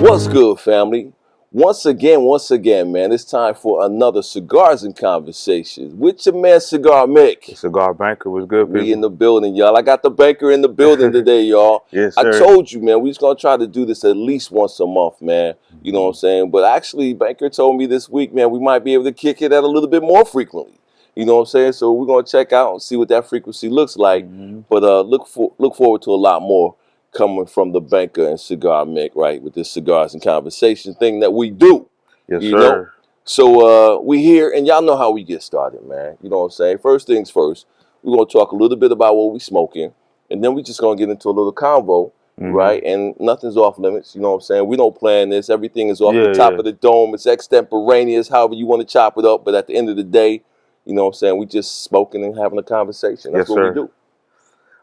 What's good, family? Once again, man, it's time for another Cigars and Conversations with your man, Cigar Mick. Cigar Banker was good, people. We in the building, y'all. I got the banker in the building today, y'all. Yes, I sir. told you, man, we was going to try to do this at least once a month, man. You know what I'm saying? But actually, banker told me this week, man, we might be able to kick it at a little bit more frequently. You know what I'm saying? So we're going to check out and see what that frequency looks like. But look forward to a lot more coming from the banker and Cigar Mick, right, with this Cigars and Conversation thing that we do. Yes, you sir. know? So we here, and y'all know how we get started, man. You know what I'm saying? First things first, we're going to talk a little bit about what we smoking, and then we just going to get into a little convo, right? And nothing's off limits, you know what I'm saying? We don't plan this. Everything is off the top of the dome. It's extemporaneous, however you want to chop it up, but at the end of the day, you know what I'm saying, we just smoking and having a conversation. That's what we do.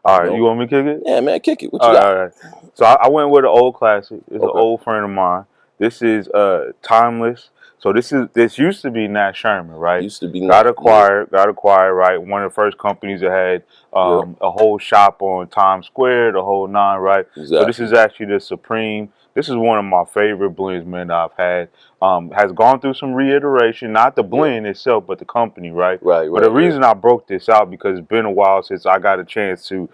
All right, you want me to kick it? Yeah, man, kick it. What you got? All right. So I went with an old classic. It's an old friend of mine. This is Timeless. So this used to be Nat Sherman, right? Used to be got acquired, right? One of the first companies that had a whole shop on Times Square, the whole nine, right? Exactly. So this is actually the Supreme. This is one of my favorite blends, man, that I've had. Has gone through some reiteration, not the blend itself, but the company, right? But the reason I broke this out, because it's been a while since I got a chance to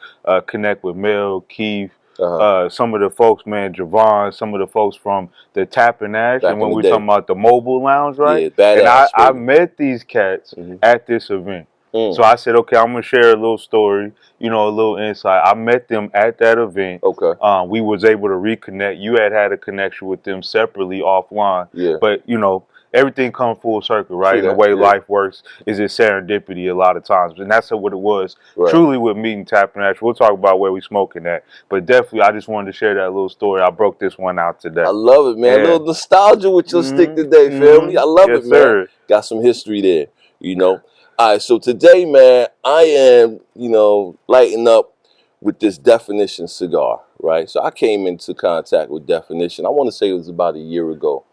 connect with Mel, Keith, some of the folks, man, Javon, some of the folks from the Tap and Ash, and when we're talking about the mobile lounge, right? Yeah, badass, and I met these cats at this event. So I said, okay, I'm gonna share a little story, you know, a little insight. I met them at that event. We was able to reconnect. You had a connection with them separately offline. But you know, everything comes full circle, right? And the way life works is it's serendipity a lot of times. And that's what it was truly with meeting Tap and Ash. We'll talk about where we smoking at. But definitely, I just wanted to share that little story. I broke this one out today. I love it, man. A little nostalgia with your stick today, family. I love it, man. Sir. Got some history there, you know. All right, so today, man, I am, you know, lighting up with this Definition cigar, right? So I came into contact with Definition, I want to say it was about a year ago,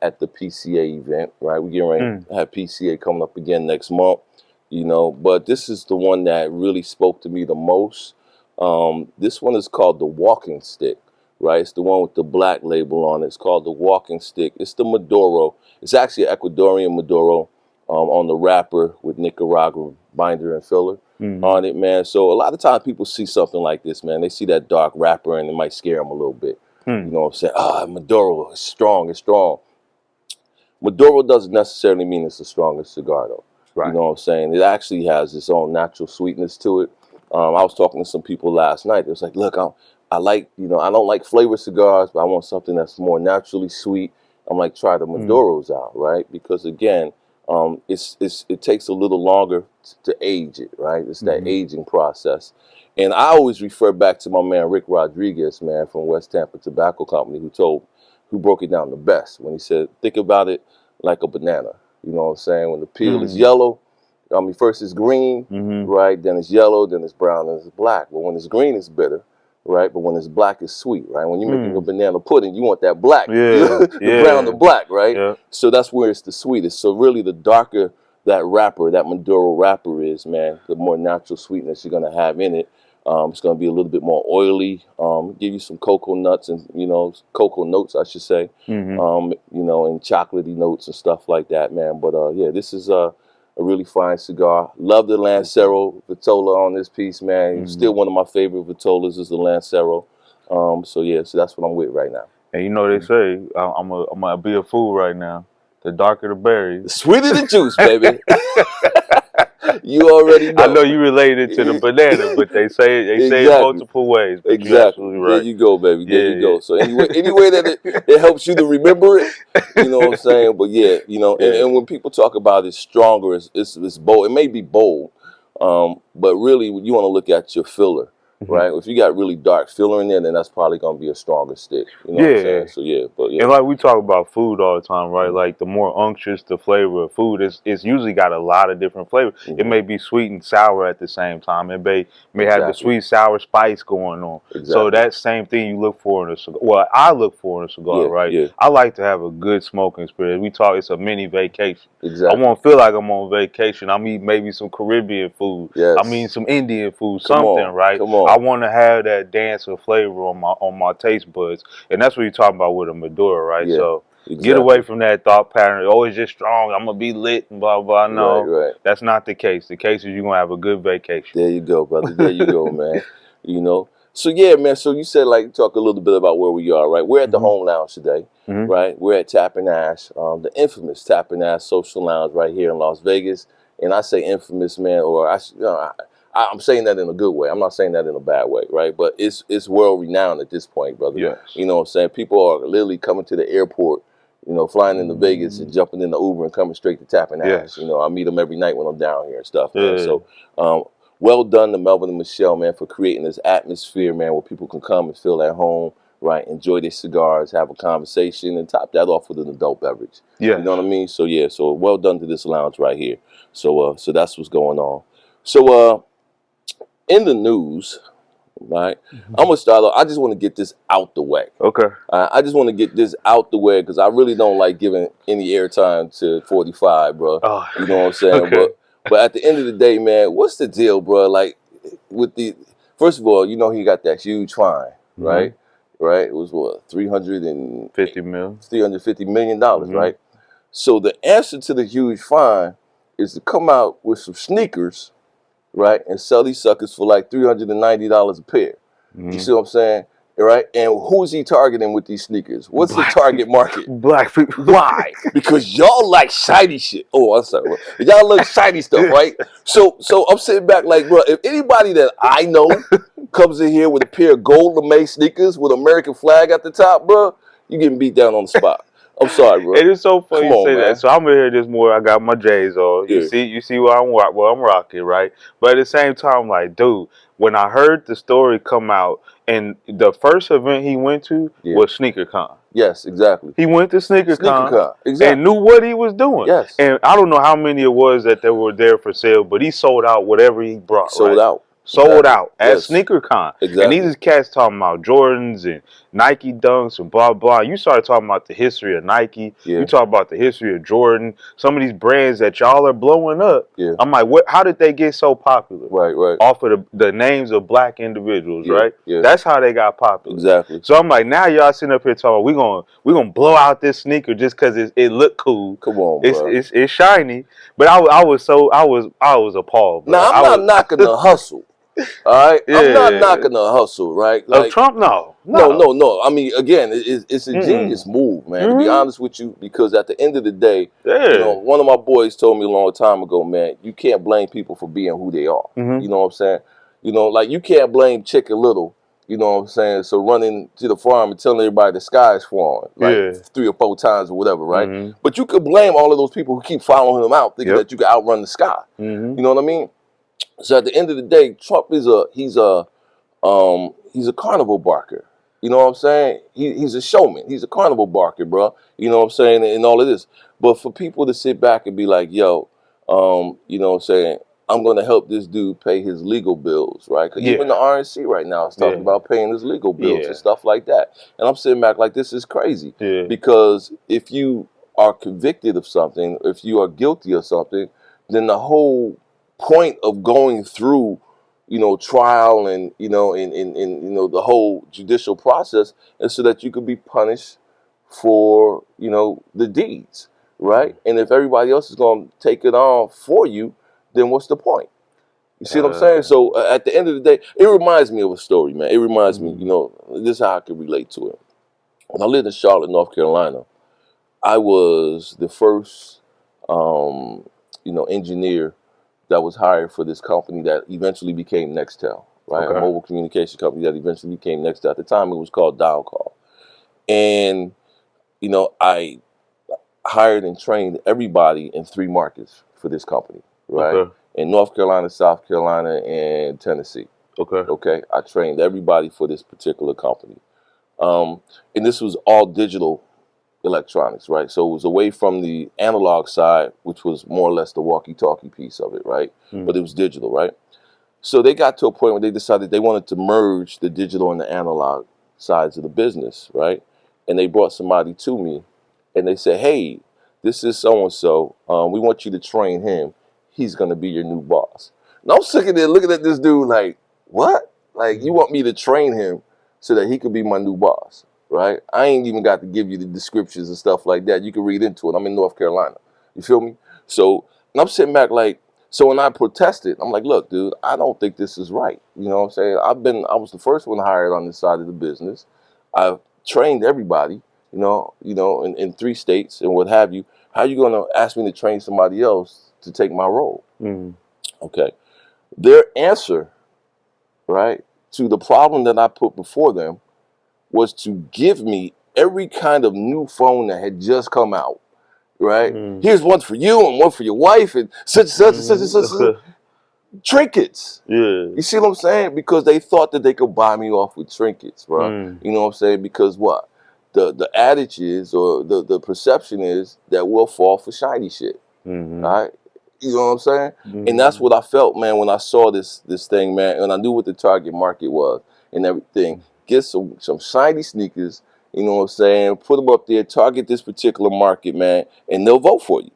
at the PCA event, right? We're getting ready to have PCA coming up again next month, you know, but this is the one that really spoke to me the most. This one is called the Walking Stick, right? It's the one with the black label on it. It's called the Walking Stick. It's the Maduro. It's actually an Ecuadorian Maduro. On the wrapper with Nicaraguan binder and filler on it, man. So a lot of times people see something like this, man. They see that dark wrapper and it might scare them a little bit. You know what I'm saying? Maduro, it's strong, it's strong. Maduro doesn't necessarily mean it's the strongest cigar, though. You know what I'm saying? It actually has its own natural sweetness to it. I was talking to some people last night. It was like, look, I like, you know, I don't like flavored cigars, but I want something that's more naturally sweet. I'm like, try the Maduros out, right? Because again, it takes a little longer to age it, right? It's that aging process. And I always refer back to my man Rick Rodriguez, man, from West Tampa Tobacco Company, who broke it down the best when he said, think about it like a banana. You know what I'm saying? When the peel is yellow, I mean, first it's green, right? Then it's yellow, then it's brown, then it's black. But when it's green, it's bitter, right? But when it's black, it's sweet, right? When you're making a banana pudding, you want that black, the brown to black, right? So that's where it's the sweetest. So really, the darker that wrapper, that Maduro wrapper is, man, the more natural sweetness you're gonna have in it. It's gonna be a little bit more oily. Give you some cocoa nuts and cocoa notes, I should say. You know, and chocolatey notes and stuff like that, man. But yeah, this is a really fine cigar. Love the Lancero Vitola on this piece, man. Still one of my favorite Vitolas is the Lancero. So yeah, so that's what I'm with right now. And you know they say, I'm gonna be a fool right now. The darker the berry, the sweeter the juice, baby. You already know. I know you related to the banana, but they say it multiple ways. Exactly. Right. There you go, baby. There you go. So anyway that it helps you to remember it, you know what I'm saying? But yeah, you know, and when people talk about it stronger, it's bold. It may be bold, but really you want to look at your filler. Right, if you got really dark filler in there, then that's probably gonna be a stronger stick. You know what I'm saying? So yeah, and like we talk about food all the time, right? Like the more unctuous the flavor of food is, it's usually got a lot of different flavors. It may be sweet and sour at the same time. It may have the sweet sour spice going on. So that same thing you look for in a cigar. Well, I look for in a cigar, right? I like to have a good smoking experience. We talk, it's a mini vacation. I want to feel like I'm on vacation. I'm eating maybe some Caribbean food. I'm eating some Indian food, something, right? I want to have that dance of flavor on my taste buds, and that's what you're talking about with a Maduro, right? Yeah, so exactly. Get away from that thought pattern. Oh, it's just strong. I'm gonna be lit and blah blah. No, right. That's not the case. The case is you're gonna have a good vacation. There you go, brother. There you go, man. You know. So yeah, man. So you said like talk a little bit about where we are, right? We're at the Home Lounge today, right? We're at Tap and Ash, the infamous Tap and Ash Social Lounge right here in Las Vegas. And I say infamous, man, or I'm saying that in a good way. I'm not saying that in a bad way, right? But it's world renowned at this point, brother. Yes. You know what I'm saying? People are literally coming to the airport, you know, flying into Vegas and jumping in the Uber and coming straight to Tap and Ash. Yes. You know, I meet them every night when I'm down here and stuff, man. So well done to Melvin and Michelle, man, for creating this atmosphere, man, where people can come and feel at home, right? Enjoy their cigars, have a conversation, and top that off with an adult beverage. Yeah. You know what I mean? So yeah, so well done to this lounge right here. So so that's what's going on. So in the news, right? I'm gonna start off. I just want to get this out the way. Okay. I just want to get this out the way because I really don't like giving any airtime to 45, bro. Oh, you know what I'm saying? Okay. But at the end of the day, man, what's the deal, bro? Like, with the first of all, you know he got that huge fine, right? Right? It was what $350 million, right? So the answer to the huge fine is to come out with some sneakers, right, and sell these suckers for like $390 a pair. You see what I'm saying? Right? And who's he targeting with these sneakers? What's the target market? Black people. Why? Because y'all like shiny shit. Oh, I'm sorry. Y'all like shiny stuff, right? So I'm sitting back like, bro, if anybody that I know comes in here with a pair of gold lame sneakers with American flag at the top, bro, you getting beat down on the spot. I'm sorry, bro. It is so funny you say man. that. So I'm gonna hear this more. I got my J's on. You see what I'm rocking, right? But at the same time, like, dude, when I heard the story come out, and the first event he went to was SneakerCon. Yes, exactly. He went to SneakerCon exactly. and knew what he was doing. Yes. And I don't know how many it was that they were there for sale, but he sold out whatever he brought. Sold out. Sold out at SneakerCon. Exactly. And these cats talking about Jordans and Nike Dunks and blah, blah. You started talking about the history of Nike. You talk about the history of Jordan. Some of these brands that y'all are blowing up. I'm like, how did they get so popular? Right. Off of the names of black individuals, right? That's how they got popular. Exactly. So I'm like, now y'all sitting up here talking, we gonna blow out this sneaker just because it looked cool. Come on, bro. It's shiny. But I was appalled. Bro. Now I'm not knocking the hustle. All right, I'm not knocking the hustle, right? Like, Trump, no. I mean, again, it's a genius move, man. To be honest with you, because at the end of the day, you know, one of my boys told me a long time ago, man, you can't blame people for being who they are. You know what I'm saying? You know, like you can't blame Chicken Little. You know what I'm saying? So running to the farm and telling everybody the sky is falling, like 3 or 4 times or whatever, right? But you could blame all of those people who keep following him out, thinking that you can outrun the sky. You know what I mean? So at the end of the day, Trump is he's a carnival barker. You know what I'm saying? He's a showman. He's a carnival barker, bro. You know what I'm saying? And all of this. But for people to sit back and be like, yo, you know what I'm saying? I'm going to help this dude pay his legal bills, right? Because even the RNC right now is talking about paying his legal bills and stuff like that. And I'm sitting back like, this is crazy. Because if you are convicted of something, if you are guilty of something, then the whole point of going through, you know, trial and, you know, in you know, the whole judicial process is so that you could be punished for, you know, the deeds, right? And if everybody else is going to take it on for you, then what's the point? You see what I'm saying? So at the end of the day, it reminds me of a story, man. It reminds me, you know, this is how I can relate to it. When I lived in Charlotte, North Carolina, I was the first, you know, engineer that was hired for this company that eventually became Nextel, right? A mobile communication company that eventually became Nextel. At the time, it was called Dial Call. And, you know, I hired and trained everybody in 3 markets for this company, right? In North Carolina, South Carolina, and Tennessee. Okay. I trained everybody for this particular company. And this was all digital electronics, right? So it was away from the analog side, which was more or less the walkie-talkie piece of it, right? But it was digital, right? So they got to a point where they decided they wanted to merge the digital and the analog sides of the business, right? And they brought somebody to me, and they said, hey, this is so-and-so. We want you to train him. He's going to be your new boss. And I'm sitting there looking at this dude like, what? Like, you want me to train him so that he could be my new boss, right? I ain't even got to give you the descriptions and stuff like that. You can read into it. I'm in North Carolina. You feel me? So, and I'm sitting back like, so when I protested, I'm like, look, dude, I don't think this is right. You know what I'm saying? I was the first one hired on this side of the business. I've trained everybody, in 3 states and what have you. How you going to ask me to train somebody else to take my role? Okay. Their answer, right, to the problem that I put before them was to give me every kind of new phone that had just come out, right? Here's one for you and one for your wife and such and such and such and such. Trinkets. Yeah. You see what I'm saying? Because they thought that they could buy me off with trinkets, bro. You know what I'm saying? Because what? The adage is, or the perception is, that we'll fall for shiny shit. All right? You know what I'm saying? And that's what I felt, man, when I saw this thing, man, and I knew what the target market was and everything. Get some shiny sneakers, you know what I'm saying? Put them up there, target this particular market, man, and they'll vote for you.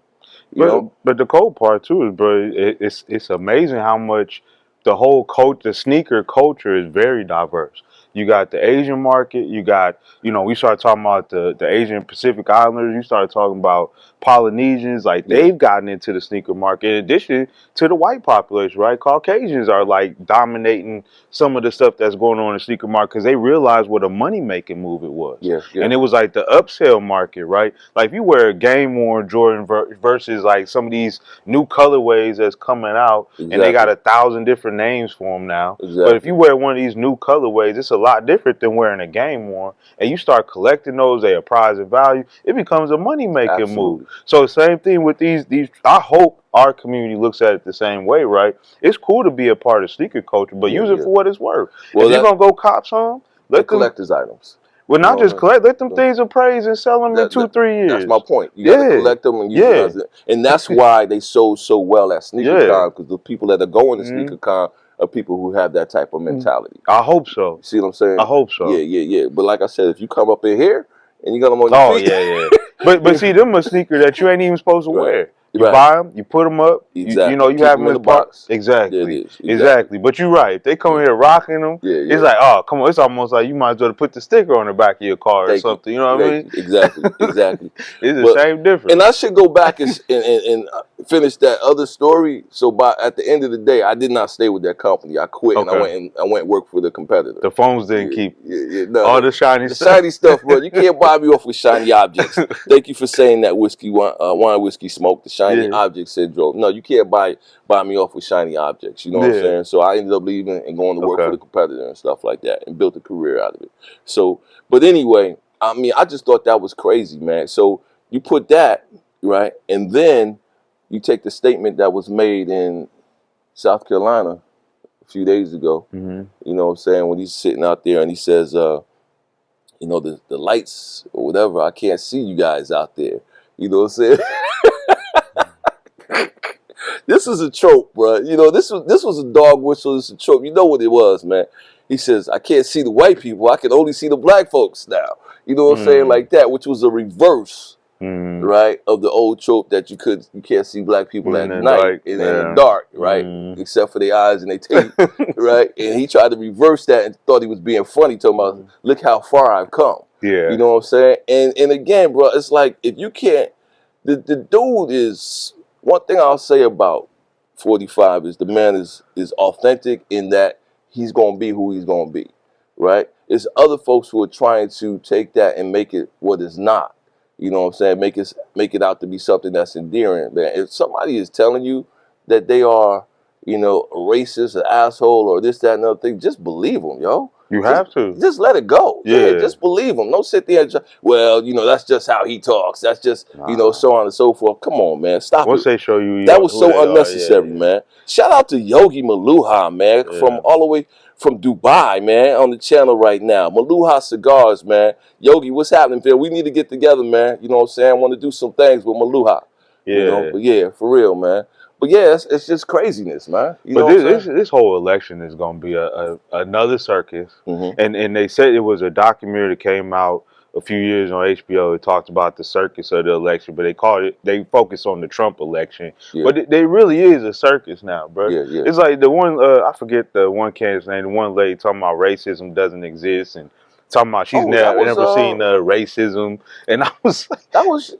But the cold part too is, bro, it's amazing how much the sneaker culture is very diverse. You got the Asian market, you got, we started talking about the Asian Pacific Islanders, you started talking about Polynesians, like they've gotten into the sneaker market in addition to the white population, right? Caucasians are like dominating some of the stuff that's going on in the sneaker market because they realized what a money-making move it was. And it was like the upsell market, right? Like if you wear a game-worn Jordan versus like some of these new colorways that's coming out, and they got 1,000 different names for them now. But if you wear one of these new colorways, it's a lot different than wearing a game worn, and you start collecting those, they are prize and value, it becomes a money making move. So same thing with these I hope our community looks at it the same way, right? It's cool to be a part of sneaker culture, but use it for what it's worth. Well, if you're gonna go cop some, let them collector's items. Well, not just collect, let them things appraise and sell them in 2-3 years. That's my point. You gotta collect them and use them. And that's why they sold so well at SneakerCon, because the people that are going to SneakerCon are people who have that type of mentality. I hope so. See what I'm saying? I hope so. Yeah. But like I said, if you come up in here and you got them on your feet. But see, them a sneaker that you ain't even supposed to wear. You buy them, you put them up, you have them in the box. Exactly. But you're right. If they come here rocking them, it's like, oh, come on. It's almost like you might as well put the sticker on the back of your car or something. You know what I mean? Exactly. It's the same difference. And I should go back and finish that other story. So at the end of the day, I did not stay with that company. I quit and I went and worked for the competitor. The phones didn't keep all the shiny stuff. The shiny stuff, bro. You can't buy me off with shiny objects. Thank you for saying that, wine, whiskey, smoke, the shiny object syndrome. No, you can't buy me off with shiny objects. You know what I'm saying? So I ended up leaving and going to work for the competitor and stuff like that, and built a career out of it. So, but anyway, I mean, I just thought that was crazy, man. So you put that, right, and then you take the statement that was made in South Carolina a few days ago. You know what I'm saying? When he's sitting out there and he says, the lights or whatever, I can't see you guys out there. You know what I'm saying? This is a trope, bro. This was a dog whistle. It's a trope. You know what it was, man. He says, I can't see the white people. I can only see the black folks now. You know what I'm saying? Like that, which was a reverse, right, of the old trope that you can't see black people at night in the dark, right, except for their eyes and their teeth, right? And he tried to reverse that and thought he was being funny, talking about, look how far I've come. You know what I'm saying? And again, bro, it's like, if you can't, the dude is, one thing I'll say about 45 is the man is authentic in that he's going to be who he's going to be, right? It's other folks who are trying to take that and make it what it's not. You know what I'm saying? Make it out to be something that's endearing, man. If somebody is telling you that they are, a racist, an asshole, or this, that, and other thing, just believe them, yo. You have to. Just let it go. Yeah, just believe him. Don't sit there and that's just how he talks. That's just, so on and so forth. Come on, man. Stop Once it. They show you that was so unnecessary, man. Shout out to Yogi Maluha, man, from all the way from Dubai, man, on the channel right now. Maluha Cigars, man. Yogi, what's happening, Phil? We need to get together, man. You know what I'm saying? I want to do some things with Maluha. But for real, man. But yeah, it's just craziness, man. But this whole election is going to be another circus. And they said it was a documentary that came out a few years on HBO. It talked about the circus of the election, but they focus on the Trump election. Yeah. But it really is a circus now, bro. Yeah, yeah. It's like the one, I forget the one candidate's name, the one lady talking about racism doesn't exist and talking about she's never seen racism. And I was like, that was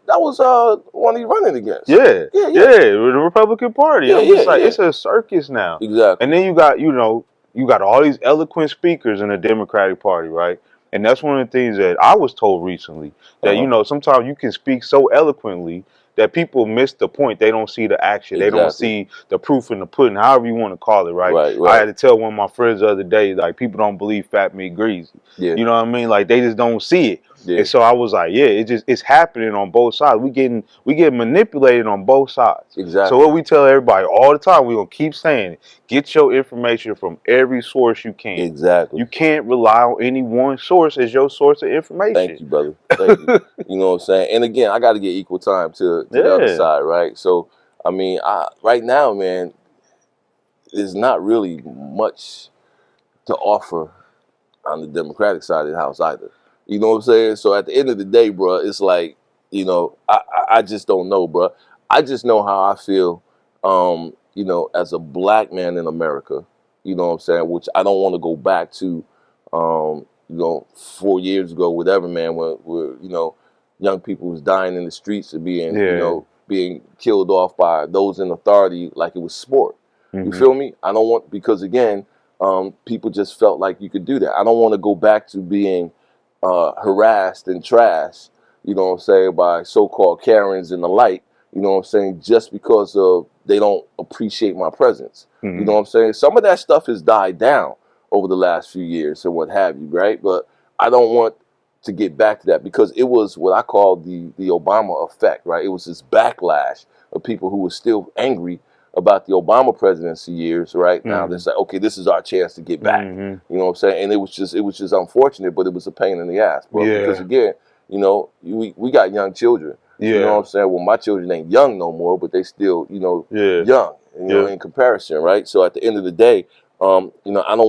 one he's running against. Yeah, the Republican Party. Yeah, I'm just like, it's a circus now. Exactly. And then you got all these eloquent speakers in the Democratic Party, right? And that's one of the things that I was told recently, that sometimes you can speak so eloquently that people miss the point. They don't see the action. They don't see the proof in the pudding, however you want to call it, right? Right. I had to tell one of my friends the other day, like, people don't believe fat meat greasy. Yeah. You know what I mean? Like, they just don't see it. Yeah. And so I was like, it's happening on both sides. We get manipulated on both sides. Exactly. So what we tell everybody all the time, we're gonna keep saying it. Get your information from every source you can. Exactly. You can't rely on any one source as your source of information. Thank you, brother. Thank you. You know what I'm saying? And again, I got to get equal time to the other side, right? So, I mean, right now, man, there's not really much to offer on the Democratic side of the house either. You know what I'm saying? So at the end of the day, bro, it's like, I just don't know, bro. I just know how I feel, as a black man in America, you know what I'm saying? Which I don't want to go back to, 4 years ago, whatever, man, where young people was dying in the streets and being killed off by those in authority like it was sport. Mm-hmm. You feel me? I don't want, because again, people just felt like you could do that. I don't want to go back to being harassed and trashed, you know what I'm saying, by so-called Karens and the like, you know what I'm saying, just because of they don't appreciate my presence. Mm-hmm. You know what I'm saying? Some of that stuff has died down over the last few years and what have you, right? But I don't want to get back to that because it was what I call the Obama effect, right? It was this backlash of people who were still angry about the Obama presidency years, right? Mm-hmm. Now they say, okay, this is our chance to get back. Mm-hmm. You know what I'm saying? And it was just unfortunate, but it was a pain in the ass, bro. Yeah. Because again, we got young children. Yeah. You know what I'm saying? Well, my children ain't young no more, but they still, young, in comparison, right? So at the end of the day, I don't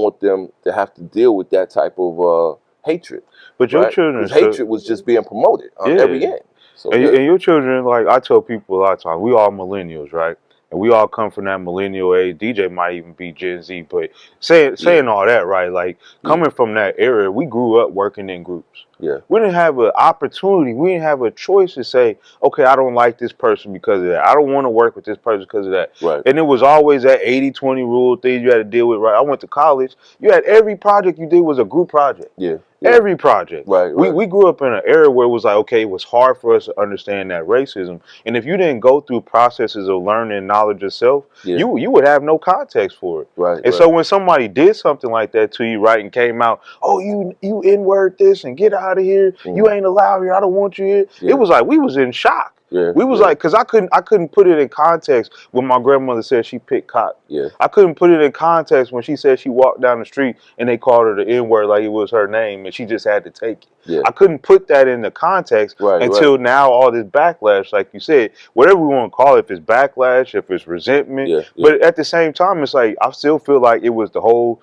want them to have to deal with that type of hatred. But your children, hatred was just being promoted on every end. So, and your children, like I tell people a lot of times, we all millennials, right? And we all come from that millennial age. DJ might even be Gen Z, but saying all that, right? Like coming from that era, we grew up working in groups. Yeah. We didn't have an opportunity. We didn't have a choice to say, okay, I don't like this person because of that. I don't want to work with this person because of that. Right. And it was always that 80-20 rule thing you had to deal with, right? I went to college. You had every project you did was a group project. Yeah. Every project. Right. We grew up in an era where it was like, okay, it was hard for us to understand that racism. And if you didn't go through processes of learning knowledge yourself, you would have no context for it. Right. And so when somebody did something like that to you, right, and came out, oh, you N-word this and get out of here. Mm-hmm. You ain't allowed here. I don't want you here. Yeah. It was like we was in shock. Yeah, we was like, because I couldn't put it in context when my grandmother said she picked cotton. Yeah. I couldn't put it in context when she said she walked down the street and they called her the N-word like it was her name and she just had to take it. Yeah. I couldn't put that in the context until now all this backlash, like you said, whatever we want to call it, if it's backlash, if it's resentment. Yeah, yeah. But at the same time, it's like I still feel like it was the whole,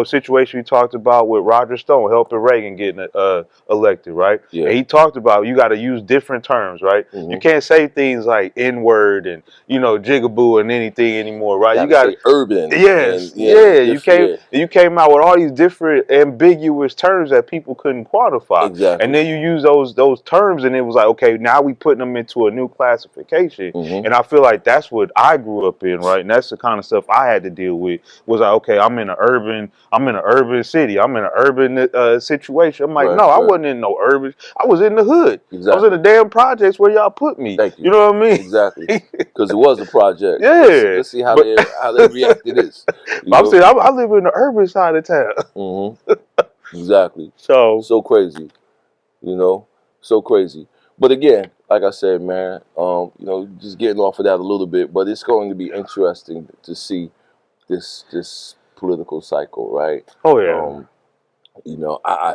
situation we talked about with Roger Stone helping Reagan getting elected, right? Yeah. And he talked about you got to use different terms, right? Mm-hmm. You can't say things like N-word and, jigaboo and anything anymore, right? You got to say urban. Yes. And, you came out with all these different ambiguous terms that people couldn't quantify. Exactly. And then you use those terms and it was like, okay, now we putting them into a new classification. Mm-hmm. And I feel like that's what I grew up in, right? And that's the kind of stuff I had to deal with was like, okay, I'm in an urban city. I'm in an urban situation. I'm like, I wasn't in no urban. I was in the hood. Exactly. I was in the damn projects where y'all put me. Thank you. You know what I mean? Exactly. Because it was a project. Yeah. Let's see how they react to this. I'm saying I live in the urban side of town. Mm-hmm. Exactly. So crazy. So crazy. But again, like I said, man, just getting off of that a little bit, but it's going to be interesting to see this political cycle, right? Oh yeah.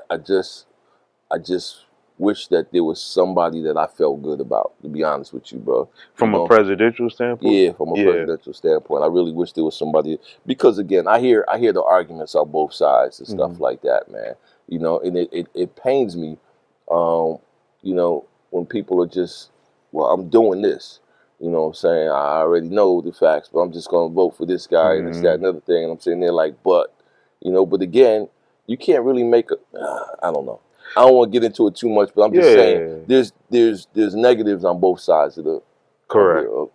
I just wish that there was somebody that I felt good about, to be honest with you, bro. From a presidential standpoint? Yeah, from a presidential standpoint. I really wish there was somebody, because again, I hear the arguments on both sides and stuff like that, man. And it pains me You know, when people are just, well, I'm doing this. You know what I'm saying? I already know the facts, but I'm just going to vote for this guy and this, that, and other thing. And I'm sitting there like, but, you know, but again, you can't really make a, I don't know. I don't want to get into it too much, but I'm just saying there's negatives on both sides of the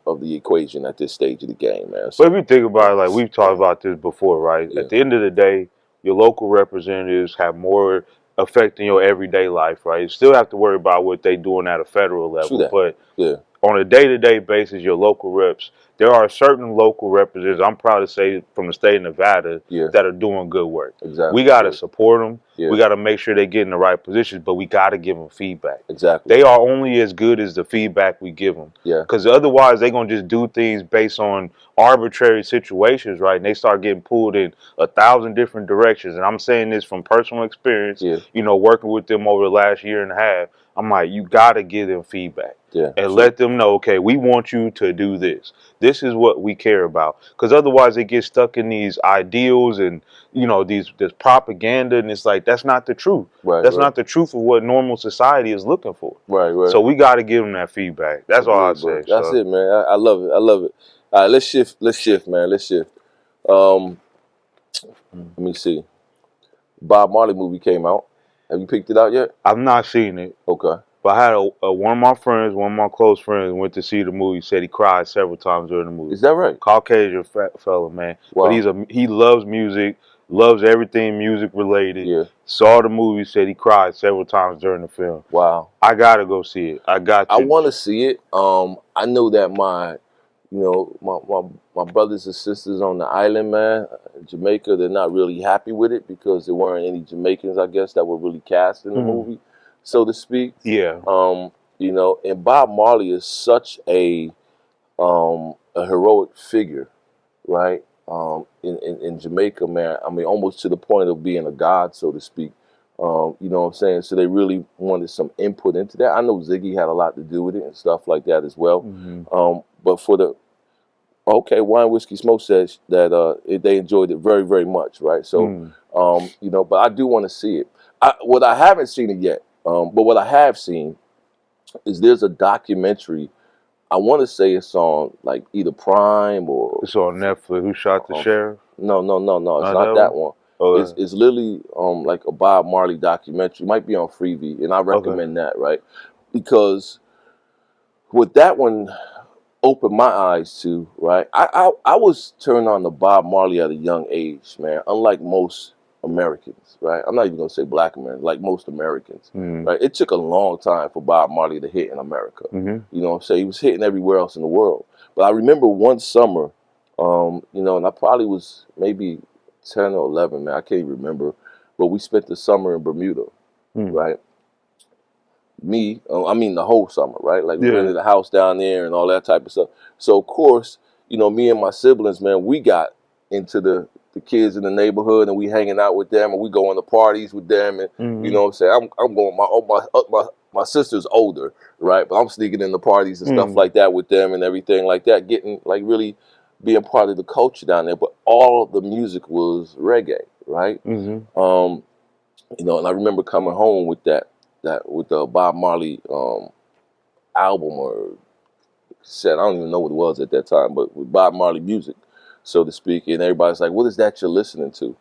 of the equation at this stage of the game, man. So, but if you think about it, like we've talked about this before, right? At the end of the day, your local representatives have more effect in your everyday life, right? You still have to worry about what they doing at a federal level, but on a day-to-day basis, your local reps, there are certain local representatives, I'm proud to say, from the state of Nevada that are doing good work. We got to support them. We got to make sure they get in the right positions, but we got to give them feedback. They are only as good as the feedback we give them. Because otherwise, they're going to just do things based on arbitrary situations, right? And they start getting pulled in 1,000 different directions. And I'm saying this from personal experience, you know, working with them over the last year and a half. I'm like, you got to give them feedback and let them know, okay, we want you to do this. This is what we care about. Because otherwise they get stuck in these ideals and, you know, this propaganda. And it's like, that's not the truth. That's not the truth of what normal society is looking for. So we got to give them that feedback. That's all I say. That's it, man. I love it. I love it. All right, let's shift, man. Let's shift. Let me see. Bob Marley movie came out. Have you picked it out yet? I've not seen it. Okay. But I had one of my friends, one of my close friends, went to see the movie. Said he cried several times during the movie. Is that right? Caucasian fella, man. Wow. But he loves music, loves everything music related. Saw the movie, said he cried several times during the film. Wow. I gotta go see it. I want to see it. I know that my brothers and sisters on the island, man, Jamaica, they're not really happy with it because there weren't any Jamaicans, I guess, that were really cast in the movie, so to speak. You know, and Bob Marley is such a heroic figure, right? In Jamaica, man. I mean, almost to the point of being a god, so to speak. You know what I'm saying? So they really wanted some input into that. I know Ziggy had a lot to do with it and stuff like that as well. But for the Wine Whiskey Smoke says that they enjoyed it very, very much, right? So, you know, but I do want to see it. What I haven't seen it yet, but what I have seen is there's a documentary. I want to say it's on like either Prime or it's on Netflix. Who Shot the Sheriff? No. It's not that one. It's literally like a Bob Marley documentary. It might be on Freevee, and I recommend that, right? Because with that one opened my eyes to, right? I was turned on to Bob Marley at a young age, man. Unlike most Americans, right? I'm not even gonna say black Americans, like most Americans, right? It took a long time for Bob Marley to hit in America. You know what I'm saying? He was hitting everywhere else in the world. But I remember one summer, you know, and I probably was maybe 10 or 11, man. I can't even remember. But we spent the summer in Bermuda, right? I mean the whole summer, right? Like we rented a house down there and all that type of stuff. So of course, you know, me and my siblings, man, we got into the kids in the neighborhood and we hanging out with them and we going to parties with them and you know what I'm saying? I'm going my sister's older, right? But I'm sneaking in the parties and stuff like that with them and everything like that, getting like really being part of the culture down there. But all the music was reggae, right? You know, and I remember coming home with with the Bob Marley album or set. I don't even know what it was at that time, but with Bob Marley music, so to speak. And everybody's like, what is that you're listening to?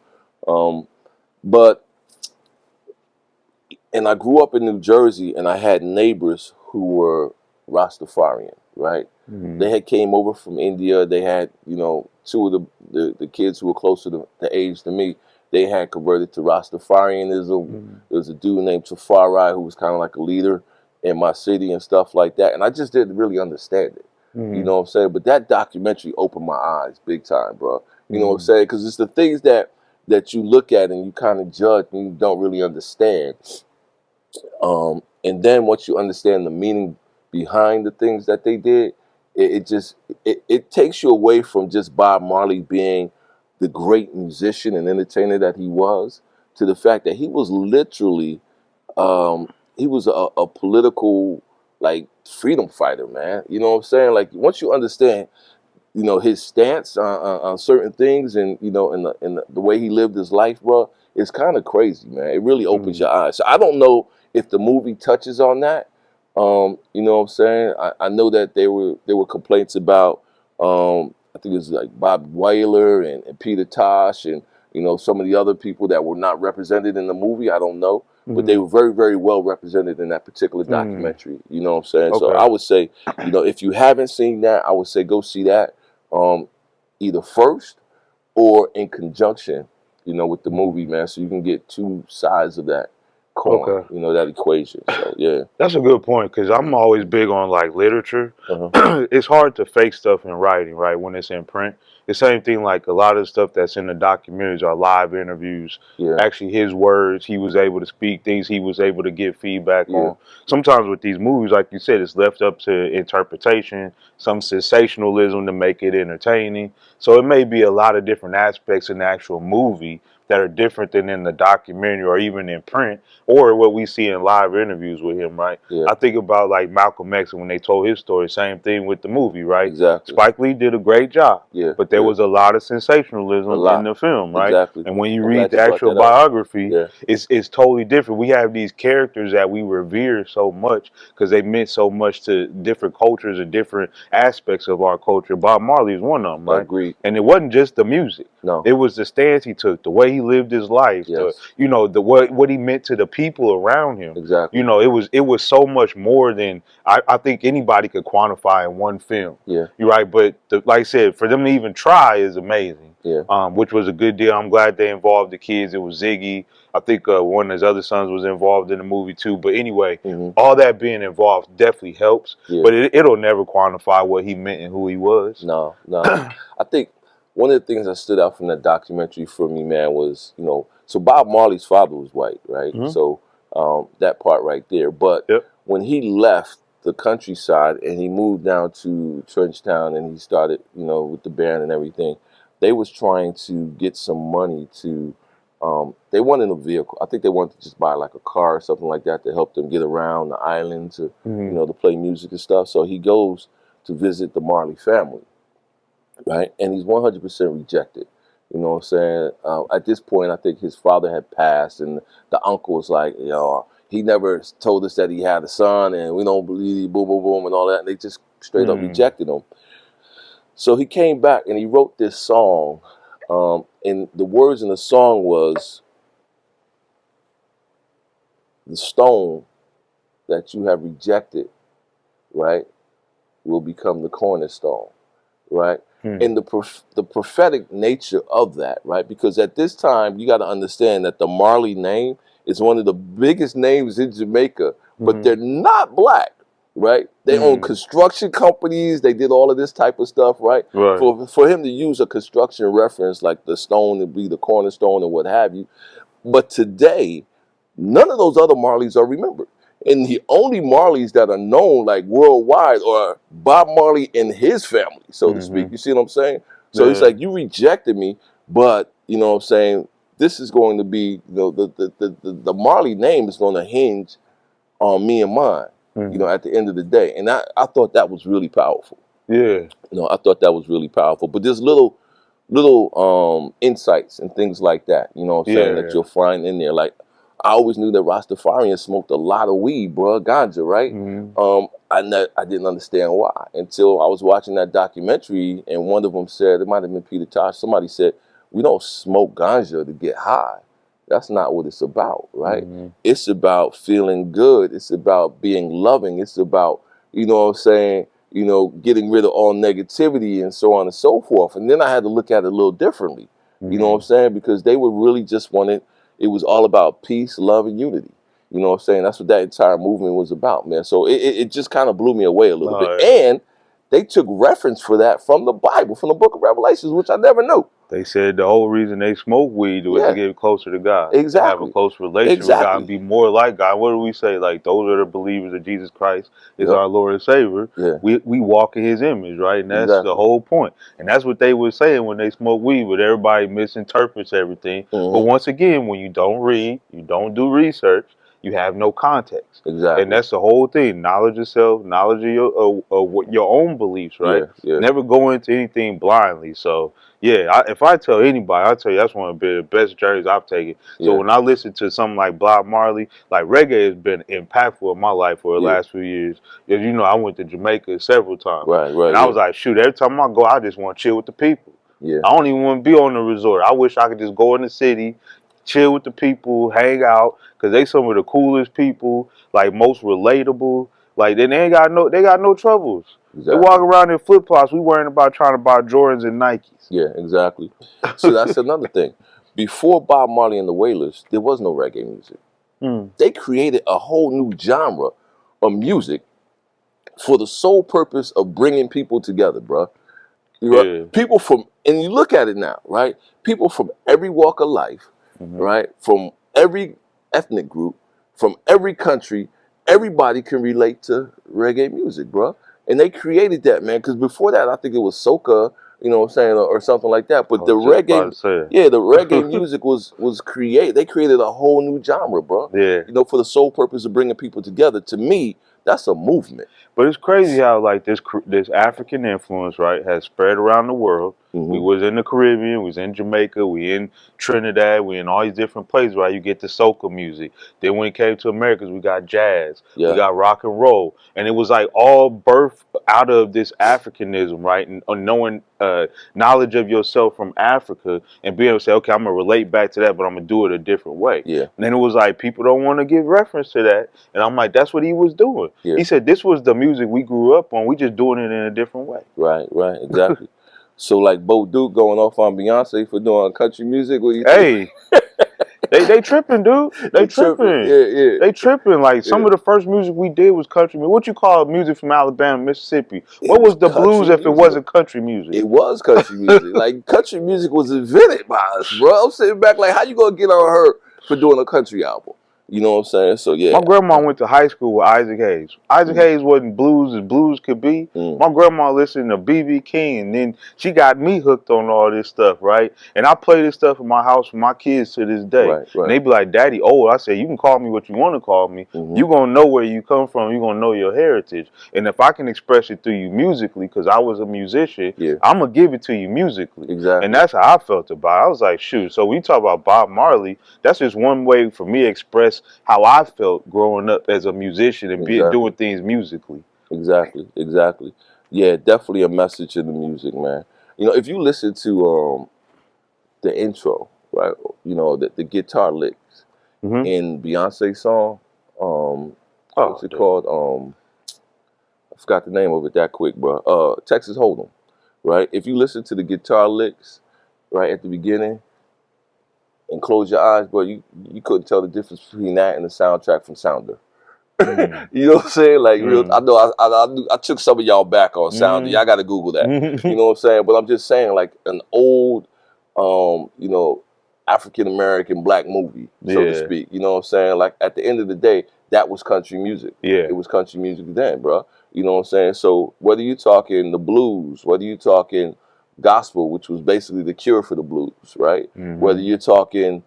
And I grew up in New Jersey, and I had neighbors who were Rastafarian, right? They had came over from India. They had, you know, two of the kids who were closer to the age to me. They had converted to Rastafarianism. There was a dude named Tafari who was kind of like a leader in my city and stuff like that. And I just didn't really understand it. You know what I'm saying? But that documentary opened my eyes big time, bro. You know what I'm saying? Because it's the things that you look at and you kind of judge and you don't really understand. And then once you understand the meaning behind the things that they did, it takes you away from just Bob Marley being the great musician and entertainer that he was, to the fact that he was literally, he was a political, like, freedom fighter, man. You know what I'm saying? Like, once you understand, you know, his stance on certain things and, you know, in the way he lived his life, bro, it's kind of crazy, man. It really opens your eyes. So I don't know if the movie touches on that, you know what I'm saying? I know that there were complaints about, I think it was like Bob Whaler and Peter Tosh and, you know, some of the other people that were not represented in the movie. I don't know. But they were very, very well represented in that particular documentary. You know what I'm saying? Okay. So I would say, you know, if you haven't seen that, I would say go see that either first or in conjunction, you know, with the movie, man. So you can get two sides of that coin, you know, that equation. So, yeah. That's a good point, because I'm always big on, like, literature. It's hard to fake stuff in writing, right, when it's in print. The same thing, like, a lot of the stuff that's in the documentaries are live interviews. Actually, his words, he was able to speak things, he was able to give feedback on. Sometimes with these movies, like you said, it's left up to interpretation, some sensationalism to make it entertaining. So it may be a lot of different aspects in the actual movie that are different than in the documentary or even in print or what we see in live interviews with him, right? I think about, like, Malcolm X when they told his story, same thing with the movie, right? Exactly. Spike Lee did a great job, but there was a lot of sensationalism in the film, right? Exactly. And when you read the actual biography, it's totally different. We have these characters that we revere so much because they meant so much to different cultures and different aspects of our culture. Bob Marley is one of them, right? Agreed. And it wasn't just the music. No. It was the stance he took, the way he lived his life, you know, what he meant to the people around him. Exactly. You know, it was so much more than I think anybody could quantify in one film. You're right. But like I said, for them to even try is amazing. Which was a good deal. I'm glad they involved the kids. It was Ziggy. I think one of his other sons was involved in the movie too. But anyway, all that being involved definitely helps. But it'll never quantify what he meant and who he was. No. I think one of the things that stood out from that documentary for me, man, was, you know, so Bob Marley's father was white, right? So that part right there. But when he left the countryside and he moved down to Trenchtown and he started, you know, with the band and everything, they was trying to get some money to, they wanted a vehicle. I think they wanted to just buy like a car or something like that to help them get around the island to, you know, to play music and stuff. So he goes to visit the Marley family, right? And he's 100% rejected. You know what I'm saying? At this point, I think his father had passed, and the uncle was like, you know, he never told us that he had a son, and we don't believe boom, boom, boom, and all that. And they just straight up rejected him. So he came back and he wrote this song, and the words in the song was, "The stone that you have rejected, right, will become the cornerstone," right? And the prophetic nature of that, right? Because at this time, you got to understand that the Marley name is one of the biggest names in Jamaica, but they're not black, right? They own construction companies. They did all of this type of stuff, right? For him to use a construction reference like the stone to be the cornerstone and what have you. But today, none of those other Marleys are remembered. And the only Marleys that are known like worldwide are Bob Marley and his family, so to speak. You see what I'm saying? So it's like, you rejected me, but you know what I'm saying, this is going to be, you know, the Marley name is going to hinge on me and mine, you know, at the end of the day. And I thought that was really powerful. You know, I thought that was really powerful. But there's little insights and things like that, you know what I'm saying, that you'll find in there. Like, I always knew that Rastafarians smoked a lot of weed, bro, ganja, right? I didn't understand why until I was watching that documentary, and one of them said, it might have been Peter Tosh, somebody said, we don't smoke ganja to get high. That's not what it's about, right? It's about feeling good. It's about being loving. It's about, you know what I'm saying, you know, getting rid of all negativity and so on and so forth. And then I had to look at it a little differently, you know what I'm saying? Because they were really just wanting, it was all about peace, love, and unity. You know what I'm saying? That's what that entire movement was about, man. So it just kind of blew me away a little bit. And they took reference for that from the Bible, from the book of Revelations, which I never knew. They said the whole reason they smoke weed was to get closer to God. To have a close relationship with God and be more like God. What do we say? Like, those are the believers of Jesus Christ is our Lord and Savior. We walk in his image, right? And that's the whole point. And that's what they were saying when they smoke weed, but everybody misinterprets everything. But once again, when you don't read, you don't do research, you have no context. Exactly. And that's the whole thing. Knowledge of self, knowledge of your own beliefs, right? Yeah. Never go into anything blindly. So, yeah, if I tell anybody, I'll tell you that's one of the best journeys I've taken. So when I listen to something like Bob Marley, like reggae has been impactful in my life for the last few years. Because, you know, I went to Jamaica several times. Right. And I was like, shoot, every time I go, I just want to chill with the people. Yeah. I don't even want to be on the resort. I wish I could just go in the city, chill with the people, hang out, because they some of the coolest people, like most relatable. Like they got no troubles. Exactly. They walk around in flip flops. We worrying about trying to buy Jordans and Nikes. Yeah, exactly. So that's another thing. Before Bob Marley and the Wailers, there was no reggae music. They created a whole new genre of music for the sole purpose of bringing people together, bro. People from, and you look at it now, right? People from every walk of life, right? From every ethnic group, from every country, everybody can relate to reggae music, bro. And they created that, man, because before that, I think it was soca, you know what I'm saying, or something like that. But the reggae, the reggae music was created. They created a whole new genre, bro. Yeah. You know, for the sole purpose of bringing people together. To me, that's a movement. But it's crazy how like this African influence, right, has spread around the world. We was in the Caribbean, we was in Jamaica, we in Trinidad, we in all these different places, right? You get the soca music. Then when it came to Americas, we got jazz, we got rock and roll, and it was like all birthed out of this Africanism, right? And knowing knowledge of yourself from Africa and being able to say, okay, I'm gonna relate back to that, but I'm gonna do it a different way. Yeah. And then it was like people don't want to give reference to that, and I'm like, that's what he was doing. He said this was the music we grew up on. We just doing it in a different way. Right, exactly. So like Bo Duke going off on Beyonce for doing country music. What do you think? They tripping, dude. They tripping. Yeah. They tripping. Like some of the first music we did was country music. What you call music from Alabama, Mississippi? What was the blues if it wasn't country music? It was country music. Like country music was invented by us, bro. I'm sitting back like, how you gonna get on her for doing a country album? You know what I'm saying? So yeah. My grandma went to high school with Isaac Hayes. Isaac Hayes wasn't blues as blues could be. My grandma listened to B.B. King, and then she got me hooked on all this stuff, right? And I play this stuff in my house for my kids to this day. Right. And they be like, Daddy, old. I say, you can call me what you want to call me. You gonna know where you come from. You gonna know your heritage. And if I can express it through you musically, because I was a musician, I'm gonna give it to you musically. Exactly. And that's how I felt about it. I was like, shoot. So when you talk about Bob Marley, that's just one way for me to express how I felt growing up as a musician and doing things musically. Exactly. Yeah, definitely a message in the music, man. You know, if you listen to the intro, right? You know, the guitar licks in Beyonce's song. What's it called? I forgot the name of it that quick, bro. Texas Hold'em, right? If you listen to the guitar licks right at the beginning and close your eyes, bro, you couldn't tell the difference between that and the soundtrack from Sounder. You know what I'm saying? Like, I know I took some of y'all back on Sounder. Y'all got to Google that. You know what I'm saying? But I'm just saying, like an old, you know, African American black movie, so to speak. You know what I'm saying? Like at the end of the day, that was country music. Yeah, it was country music then, bro. You know what I'm saying? So whether you're talking the blues, whether you're talking gospel, which was basically the cure for the blues, right? Whether you're talking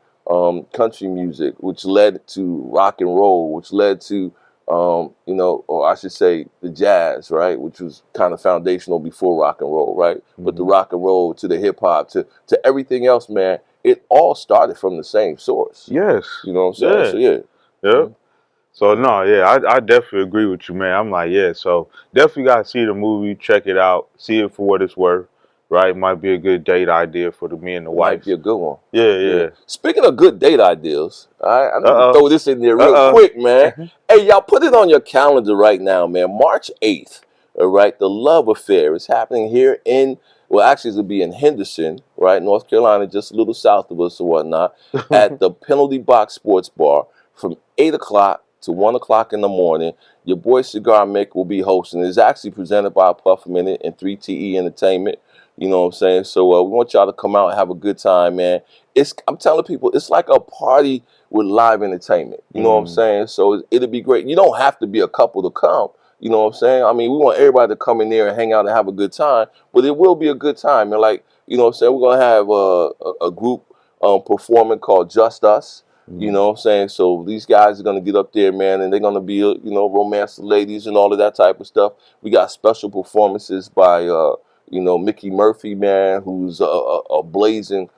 country music, which led to rock and roll, which led to you know, or I should say the jazz, right, which was kind of foundational before rock and roll, right? But the rock and roll to the hip hop to everything else, man, it all started from the same source. Yes. You know what I'm saying? So yeah. So no, I definitely agree with you, man. I'm like, so definitely got to see the movie, check it out, see it for what it's worth, right? Might be a good date idea for me and the wife. Might be a good one. Yeah. Speaking of good date ideas, I'm gonna throw this in there real quick, man. Hey, y'all, put it on your calendar right now, man. March 8th, all right? The Love Affair is happening here actually it'll be in Henderson, right, North Carolina, just a little south of us or whatnot, at the Penalty Box Sports Bar from 8 o'clock to 1 o'clock in the morning. Your boy Cigar Mick will be hosting. It's actually presented by Puff a Minute and 3TE Entertainment. You know what I'm saying? So we want y'all to come out and have a good time, man. I'm telling people, it's like a party with live entertainment. You know what I'm saying? So it'll be great. You don't have to be a couple to come. You know what I'm saying? I mean, we want everybody to come in there and hang out and have a good time, but it will be a good time. And like, you know what I'm saying? We're going to have a group performing called Just Us. You know what I'm saying? So these guys are going to get up there, man, and they're going to be, you know, romance the ladies and all of that type of stuff. We got special performances by, you know, Mickey Murphy, man, who's a blazing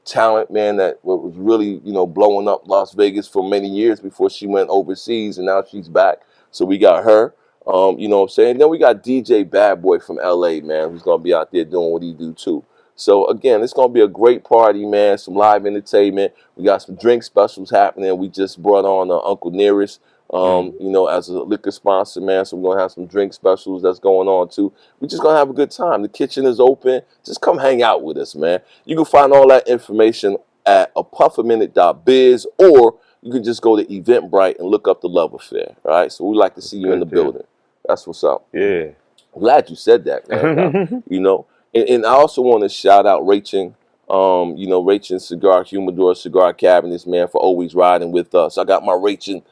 talent, man, that was really, you know, blowing up Las Vegas for many years before she went overseas, and now she's back. So we got her, you know what I'm saying? Then we got DJ Bad Boy from LA, man, who's going to be out there doing what he do, too. So, again, it's going to be a great party, man, some live entertainment. We got some drink specials happening. We just brought on Uncle Nearest, you know, as a liquor sponsor, man. So we're going to have some drink specials that's going on, too. We're just going to have a good time. The kitchen is open. Just come hang out with us, man. You can find all that information at apuffaminute.biz, or you can just go to Eventbrite and look up the Love Affair, all right? So we'd like to see you in the building. That's what's up. Yeah. I'm glad you said that, man. You know. And I also want to shout out Rachel, you know, Rachel Cigar Humidor Cigar Cabinets, man, for always riding with us. I got my Rachel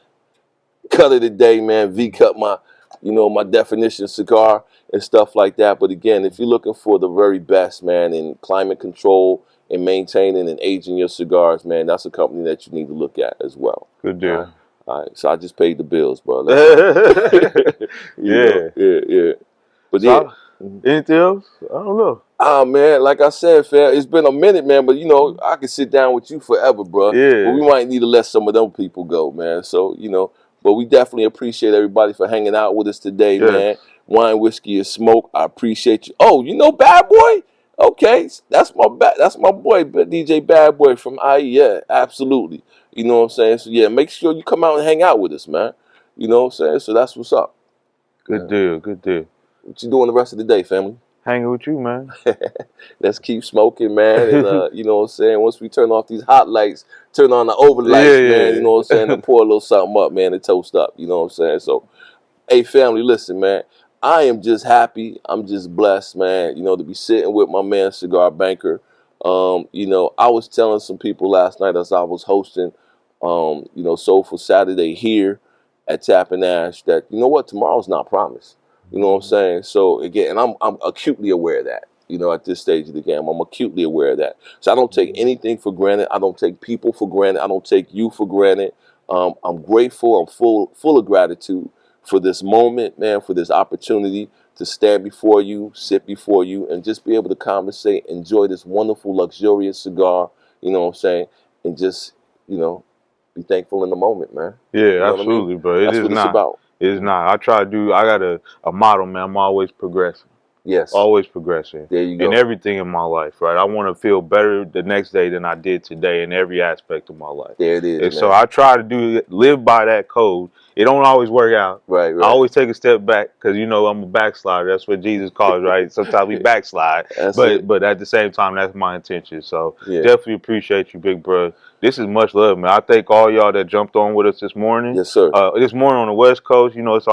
cut of the day, man. V-cut my, you know, my Definition cigar and stuff like that. But again, if you're looking for the very best, man, in climate control and maintaining and aging your cigars, man, that's a company that you need to look at as well. Good deal. All right. So I just paid the bills, bro. Yeah. But yeah. Anything else? I don't know. Ah, man, like I said, fam, it's been a minute, man, but, you know, I could sit down with you forever, bro. Yeah. But we might need to let some of them people go, man. So, you know, but we definitely appreciate everybody for hanging out with us today, man. Wine, whiskey, and smoke. I appreciate you. Oh, you know Bad Boy? Okay, that's my boy, DJ Bad Boy from IE. Yeah, absolutely. You know what I'm saying? So, yeah, make sure you come out and hang out with us, man. You know what I'm saying? So that's what's up. Good deal, good deal. What you doing the rest of the day, family? Hanging with you, man. Let's keep smoking, man. And, you know what I'm saying? Once we turn off these hot lights, turn on the overlights, man. You know what I'm saying? And pour a little something up, man, and toast up. You know what I'm saying? So, hey, family, listen, man. I am just happy. I'm just blessed, man, you know, to be sitting with my man, Cigar Banker. You know, I was telling some people last night as I was hosting, you know, Soulful Saturday here at Tap and Ash that, you know what, tomorrow's not promised. You know what I'm saying? So, again, and I'm acutely aware of that, you know, at this stage of the game. I'm acutely aware of that. So I don't take anything for granted. I don't take people for granted. I don't take you for granted. I'm grateful. I'm full of gratitude for this moment, man, for this opportunity to stand before you, sit before you, and just be able to conversate, enjoy this wonderful, luxurious cigar, you know what I'm saying, and just, you know, be thankful in the moment, man. Yeah, you know absolutely, I mean? bro. That's what it's about. It's not. I try to do, I got a motto, man. I'm always progressing. Yes. Always progressing. There you go. In everything in my life, right? I want to feel better the next day than I did today in every aspect of my life. There it is, and man. so I try to live by that code. It don't always work out. Right. I always take a step back because, you know, I'm a backslider. That's what Jesus calls, right? Sometimes we backslide. But at the same time, that's my intention. So definitely appreciate you, big bro. This is much love, man. I thank all y'all that jumped on with us this morning. Yes, sir. This morning on the West Coast, you know, it's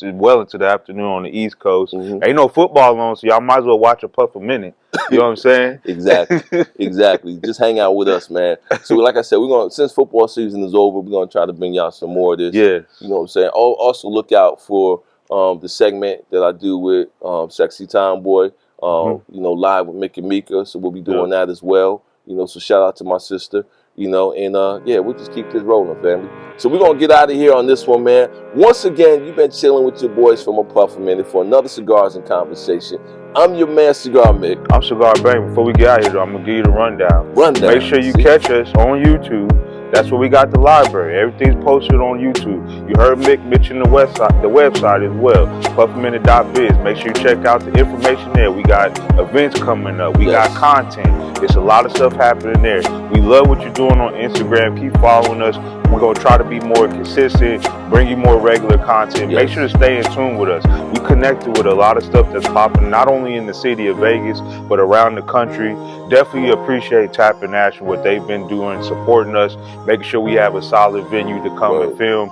well into the afternoon on the East Coast. Ain't no football on, so y'all might as well watch a puff a minute. You know what I'm saying? Exactly. Just hang out with us, man. So, like I said, since football season is over, we're gonna try to bring y'all some more of this. Yes. You know what I'm saying? Also, look out for the segment that I do with Sexy Tomboy. You know, live with Mick and Mika. So we'll be doing that as well. You know, so shout out to my sister. You know, and yeah, we'll just keep this rolling, family. So we're gonna get out of here on this one, man. Once again, you've been chilling with your boys from A Puff a Minute for another Cigars and Conversation. I'm your man, Cigar Mick. I'm Cigar Bang. Before we get out of here, though, I'm gonna give you the rundown. Make sure you catch us on YouTube. That's where we got the library. Everything's posted on YouTube. You heard Mick mention the website as well, puffaminute.biz. Make sure you check out the information there. We got events coming up. We got content. It's a lot of stuff happening there. We love what you're doing on Instagram. Keep following us. We're going to try to be more consistent, bring you more regular content. Make sure to stay in tune with us. We connected with a lot of stuff that's popping, not only in the city of Vegas, but around the country. Definitely appreciate Tap and Ash and what they've been doing, supporting us, making sure we have a solid venue to come and film.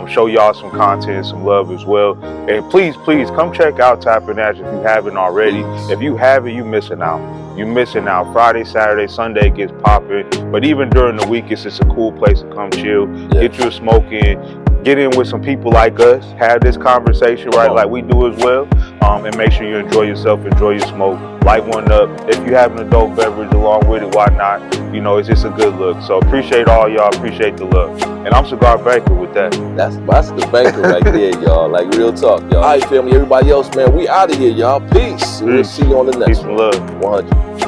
Show y'all some content, some love as well. And please come check out Tap and Ash if you haven't already. If you haven't, you missing out. You're missing out. Friday, Saturday, Sunday gets popping. But even during the week, it's just a cool place to come chill, get you a smoke in, get in with some people like us, have this conversation, right, like we do as well. And make sure you enjoy yourself, enjoy your smoke. light one up. If you have an adult beverage along with it, why not? You know, it's just a good look. So appreciate all y'all, appreciate the love. And I'm Cigar Banker with that. That's the banker right there, y'all. Like real talk, y'all. All right, family, everybody else, man, we out of here, y'all. Peace. And we'll see you on the next one. Peace and love. 100.